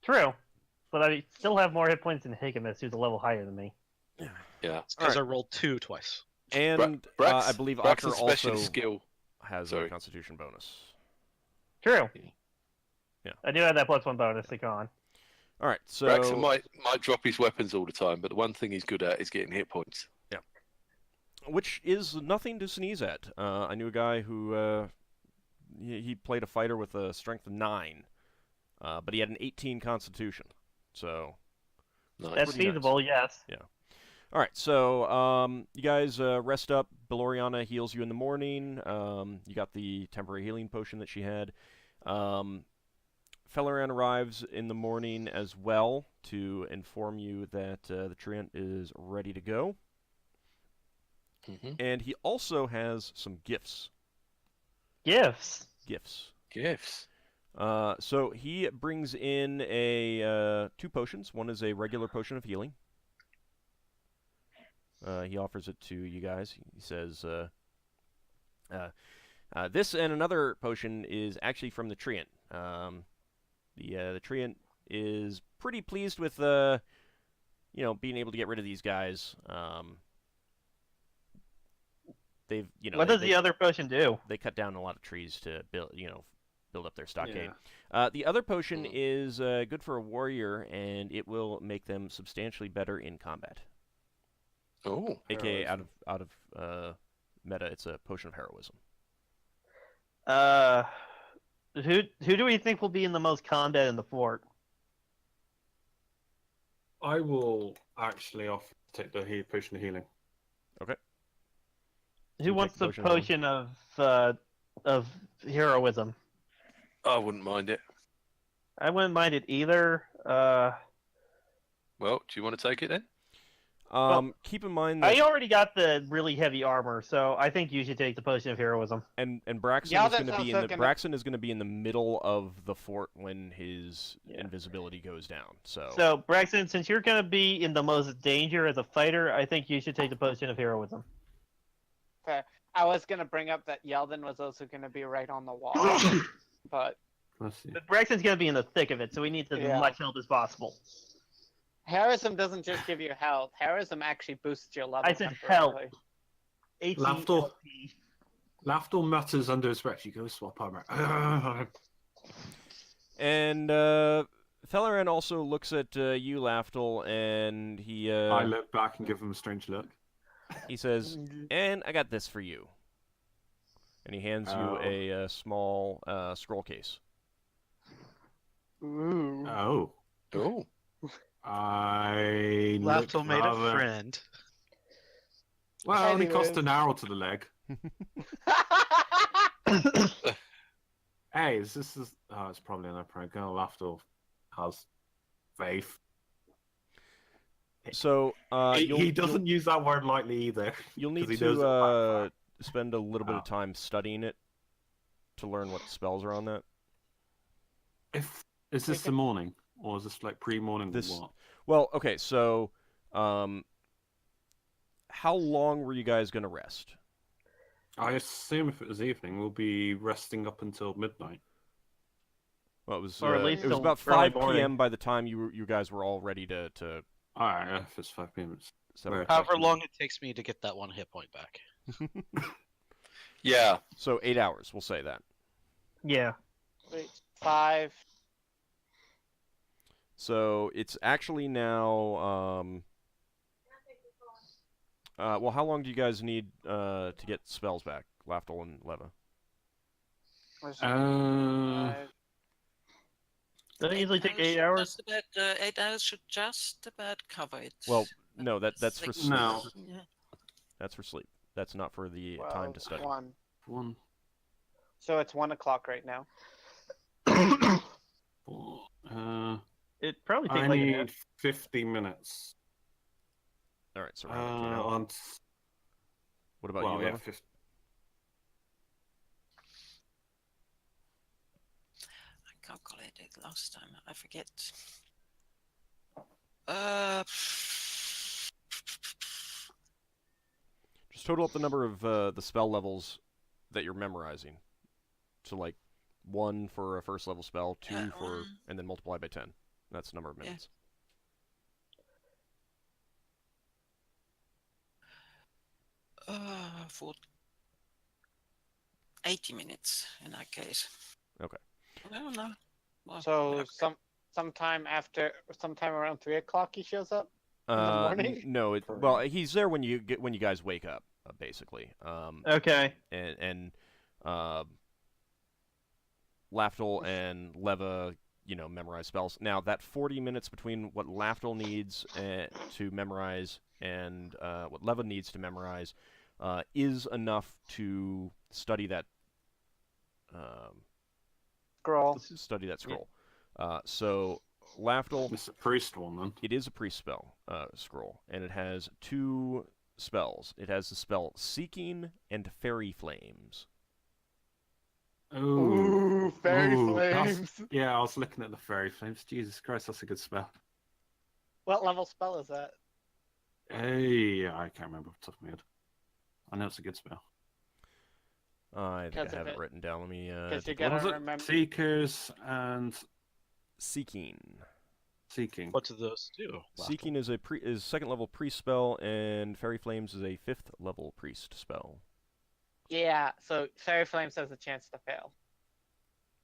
True. But I still have more hit points than Higgimus, who's a level higher than me. Yeah. Because I rolled 2 twice. And I believe Braxton's Ockar also specialist skill. has a Constitution bonus. True. Yeah. I do have that +1 bonus to go on. All right, so Braxton might drop his weapons all the time, but the one thing he's good at is getting hit points. Yeah. Which is nothing to sneeze at. I knew a guy who he played a fighter with a strength of 9, but he had an 18 Constitution. So Nice. That's pretty feasible, nice. yes. Yeah. All right, so you guys rest up. Beloriana heals you in the morning. You got the temporary healing potion that she had. Felleran arrives in the morning as well to inform you that the treant is ready to go. Mm-hmm. And he also has some gifts. Gifts. Gifts. So he brings in 2 potions. One is a regular potion of healing. He offers it to you guys. He says, this and another potion is actually from the treant. The treant is pretty pleased with being able to get rid of these guys. They've What does the other potion do? They cut down a lot of trees to build up their stockade. The other potion is good for a warrior, and it will make them substantially better in combat. Oh, aka Heroism. out of meta, it's a potion of heroism. Who do we think will be in the most combat in the fort? I will actually take the potion of healing. Okay. Who you wants take the the potion of heroism? I wouldn't mind it. I wouldn't mind it either. Well, do you want to take it then? Keep in mind that I already got the really heavy armor, so I think you should take the potion of heroism. and Braxon Yeah, is going that's to be in also the gonna- Braxon is going to be in the middle of the fort when his Yeah. invisibility goes down. So, Braxton, since you're going to be in the most danger as a fighter, I think you should take the potion of heroism. I was gonna bring up that Yeldan was also gonna be right on the wall, but Let's see. But Braxton's going to be in the thick of it, so we need as Yeah. much help as possible. heroism doesn't just give you health. Heroism actually boosts your level. I said help. temporarily. Lafdul. H-E-L-P. Lafdul mutters under his breath. You go swap armor. And Theleran also looks at you, Lafdul, and he I look back and give him a strange look. he says, "And I got this for you." And he hands you a small scroll case. Ooh. Oh. Oh. Lafdul Lafdul made a friend. Well, it only cost Anyways. an arrow to the leg. Hey, this is... Oh, it's probably an prank. Lafdul has faith. So He doesn't use that word lightly either. You'll need 'cause he knows it'll to backfire. spend a little bit Oh. of time studying it to learn what spells are on that. Is this the morning? Or is this like pre-morning This- or what? Well, okay, so how long were you guys going to rest? I assume if it was evening, we'll be resting up until midnight. Well, it was Or at least it was till about early 5 morning. p.m. by the time you guys were all ready to Alright, if it's 5 p.m. It's... set Right. up. However long it takes me to get that 1 hit point back. Yeah. So 8 hours, we'll say that. Yeah. Wait, 5. So it's actually now well, how long do you guys need to get spells back, Lafdul and Leva? Doesn't it usually take 8 should hours? just about, 8 hours should just about cover it. Well, no, that's for Six- sleep. No. Yeah. That's for sleep. That's not for the time to study. 1. One, So it's 1 o'clock right now. 4, It probably takes I like need 50 minutes. All right, so around 8 hours. On... What about Well, you, yeah, Leva? 50. I calculated last time. I forget. Just total up the number of the spell levels that you're memorizing. So like 1 for a first level spell, 2 Yeah, for, and then multiply by 10. That's the number of Yeah. minutes. For 80 minutes in that case. Okay. I don't know. Well, So okay. sometime around 3 o'clock he shows up. the morning? No, well, he's there when you guys wake up, basically. Okay. And Lafdul and Leva, memorize spells. Now that 40 minutes between what Lafdul needs to memorize and what Leva needs to memorize is enough to study that. Scroll. Scroll. So Lafdul, It's a priest one then. it is a priest spell scroll, and it has 2 spells. It has the spell Seeking and Fairy Flames. Ooh, fairy Ooh, that's- flames. Yeah, I was looking at the fairy flames. Jesus Christ, that's a good spell. What level spell is that? Hey, I can't remember off the top of my head. I know it's a good spell. I think Because I of have it it. written down. Let me. Because you take a look. What was gotta it? remember. Seekers and Seeking. Seeking. What do those do? Seeking is a is 2nd level priest spell, and Fairy Flames is a 5th level priest spell. Yeah, so fairy flames has a chance to fail.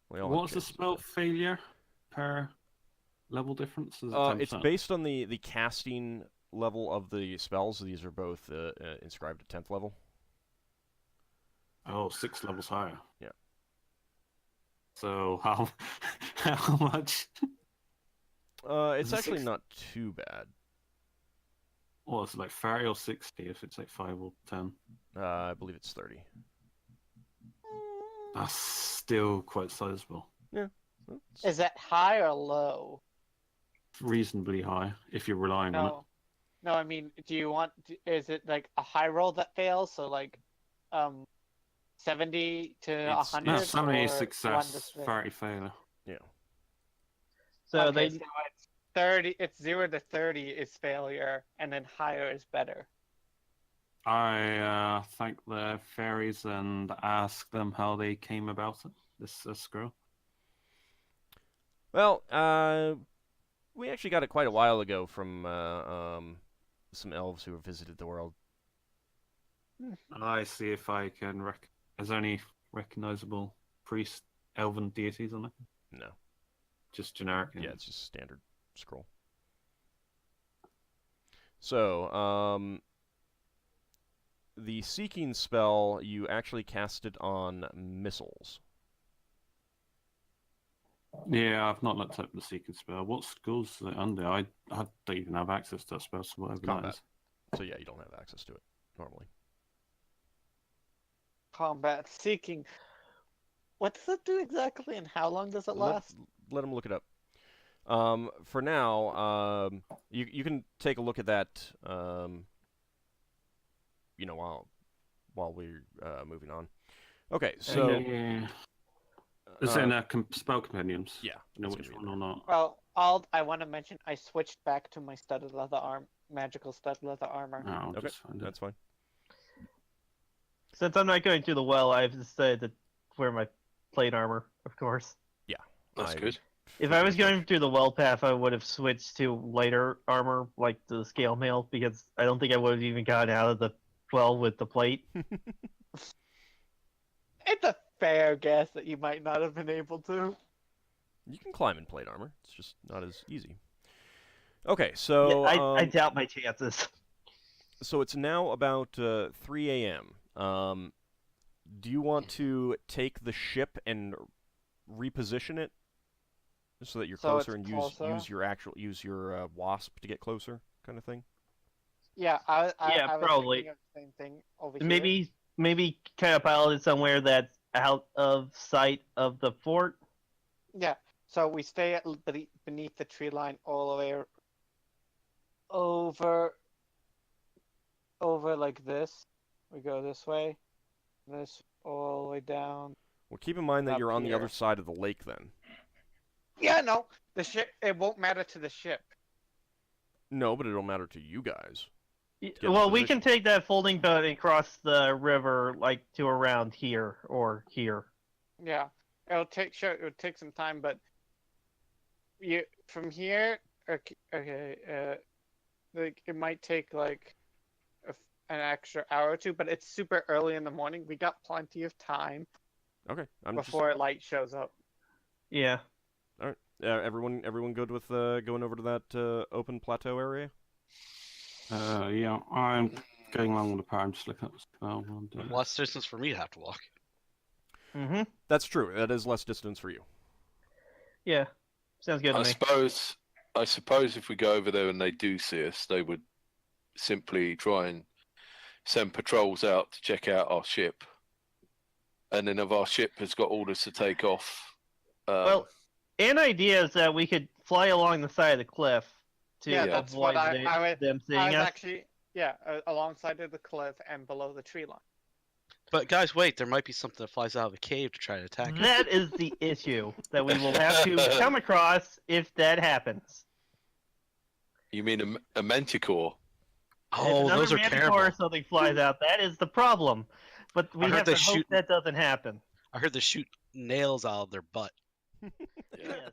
We all have What's the chances spell to- failure per level difference? Is it It's 10%? based on the casting level of the spells. These are both inscribed at 10th level. Oh, 6 levels higher. Yeah. So how how much? It's Is it actually 6? not too bad. Well, it's like 30 or 60 if it's like 5 or 10. I believe it's 30. That's still quite sizable. Yeah. Is that high or low? Reasonably high if you're relying on it. No, I mean, do you want? Is it like a high roll that fails? So like, 70 to It's- 100. No, 70 is or 1 to success, 6? 30 failure. So Okay, they so it's 30. It's 0 to 30 is failure, and then higher is better. I thank the fairies and ask them how they came about it, this scroll. Well, we actually got it quite a while ago from some elves who have visited the world. I see if I can Is there any recognizable priest elven deities on it? No. Just generic. Yeah, it's just standard scroll. So, the Seeking spell, you actually cast it on missiles. Yeah, I've not looked up the Seeking spell. What schools is it under? I don't even have access to that spell, so whatever that Combat. is. So yeah, you don't have access to it normally. Combat seeking. What does it do exactly, and how long does it Let last? him look it up. For now, you can take a look at that. While we're moving on. Okay, so Yeah. Is it in spell companions? yeah, You know it's which gonna be one in or not? Well, I want to mention I switched back to my studded leather magical studded leather armor. No, I'll Okay, just find it. that's fine. Since I'm not going through the well, I've decided to wear my plate armor, of course. That's good. If I was figured as going through the well path, I would have switched to lighter armor, like the scale mail, because I don't think I would have even gotten out of the well with the plate. It's a fair guess that you might not have been able to. You can climb in plate armor. It's just not as easy. Okay, so Yeah, I doubt my chances. so it's now about 3 a.m. Do you want to take the ship and reposition it so that you're So closer it's and closer? use your wasp to get closer, kind of thing? Yeah, I was probably. thinking of the same thing over here. Maybe kind of pilot it somewhere that's out of sight of the fort. Yeah, so we stay beneath the tree line all the way over like this. We go this way, this all the way down. Well, keep in mind that Up you're on the here. other side of the lake then. Yeah, no, the ship. It won't matter to the ship. No, but it'll matter to you guys. Get in Well, we position. can take that folding boat and cross the river, like to around here or here. Yeah, it'll take some time, but you from here. Okay, like it might take like an extra hour or two, but it's super early in the morning. We got plenty of time Okay, I'm before light shows up. Yeah. everyone good with going over to that open plateau area? Yeah, I'm going along with the pair. I'm just looking at the spell. Less distance for me to have to walk. Mm-hmm. That's true. That is less distance for you. Yeah. Sounds good to me. I suppose if we go over there and they do see us, they would simply try and send patrols out to check out our ship. And then if our ship has got orders to take off. Well, an idea is that we could fly along the side of the cliff to Yeah, that's avoid what them seeing I was us. actually alongside of the cliff and below the tree line. But guys, wait, there might be something that flies out of a cave to try to attack us. That is the issue that we will have to come across if that happens. You mean a manticore? Oh, if those are another manticore terrible. or something flies out, that is the problem. But we I heard have to they hope shoot- that doesn't happen. I heard they shoot nails out of their butt. Yes.